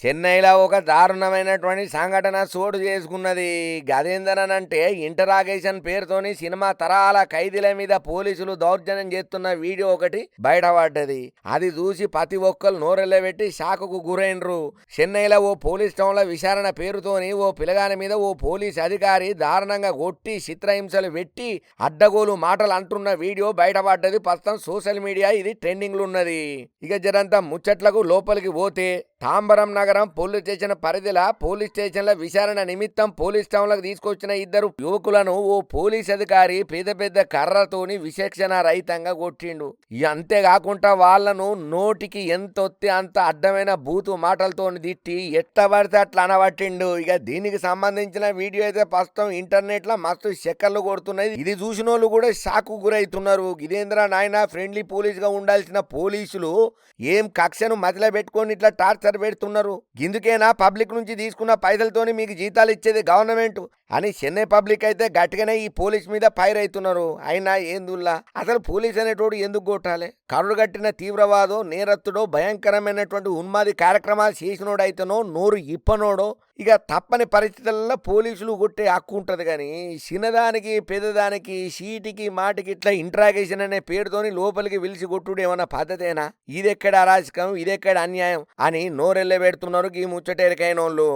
చెన్నైలో ఒక దారుణమైనటువంటి సంఘటన చోటు చేసుకున్నది. గదేందనంటే ఇంటరాగేషన్ పేరుతోని సినిమా తరాల ఖైదీల మీద పోలీసులు దౌర్జన్యం చేస్తున్న వీడియో ఒకటి బయటపడ్డది. అది చూసి ప్రతి ఒక్కరు నోరెళ్ళబెట్టి షాకుకు గురైనరు. చెన్నైలో ఓ పోలీస్ టౌన్ల విచారణ పేరుతోని ఓ పిల్లగాని మీద ఓ పోలీస్ అధికారి దారుణంగా కొట్టి చిత్రహింసలు పెట్టి అడ్డగోలు మాటలు అంటున్న వీడియో బయటపడ్డది. ప్రస్తుతం సోషల్ మీడియా ఇది ట్రెండింగ్ లో ఉన్నది. ఇక జరంతా ముచ్చట్లకు లోపలికి పోతే తాంబరం నగరం పోలీస్ స్టేషన్ పరిధిలో పోలీస్ స్టేషన్ల విచారణ నిమిత్తం పోలీస్ టౌన్లకు తీసుకొచ్చిన ఇద్దరు యువకులను ఓ పోలీస్ అధికారి పెద్ద పెద్ద కర్రతోని విచక్షణ రహితంగా కొట్టిండు. అంతేకాకుండా వాళ్లను నోటికి ఎంతొత్తే అంత అడ్డమైన బూతు మాటలతో తిట్టి ఎట్టబడితే అట్లా అనబట్టిండు. ఇక దీనికి సంబంధించిన వీడియో అయితే ప్రస్తుతం ఇంటర్నెట్ లో మస్తు చక్కర్లు కొడుతున్నాయి. ఇది చూసిన వాళ్ళు కూడా షాకు గురైతున్నారు. గిదేంద్ర నాయన ఫ్రెండ్లీ పోలీస్ గా ఉండాల్సిన పోలీసులు ఏం కక్షను మధ్యలో పెట్టుకొని ఇట్లా టార్చర్ పెడుతున్నారు. గిందుకేనా పబ్లిక్ నుంచి తీసుకున్న పైసలతోని మీకు జీతాలు ఇచ్చేది గవర్నమెంట్ అని చెన్నై పబ్లిక్ అయితే గట్టిగానే ఈ పోలీస్ మీద ఫైర్ అవుతున్నారు. అయినా ఏందుల్లా అసలు పోలీస్ అనేటోడు ఎందుకు కొట్టాలి? కరుడు కట్టిన తీవ్రవాదో నేరత్తుడో భయంకరమైనటువంటి ఉన్మాది కార్యక్రమాలు చేసినోడైతేనో నోరు ఇప్పనోడో ఇక తప్పని పరిస్థితులలో పోలీసులు కొట్టే హక్కు ఉంటుంది. కానీ చిన్నదానికి పెద్దదానికి సీటికి మాటికి ఇట్లా ఇంట్రాగేషన్ అనే పేరుతోని లోపలికి పిలిచి కొట్టుడు ఏమన్నా పద్ధతేనా? ఇదెక్కడ అరాచకం, ఇదెక్కడ అన్యాయం అని నోరెళ్ళ పెడుతున్నారు ఈ ముచ్చటేరికైనోళ్ళు.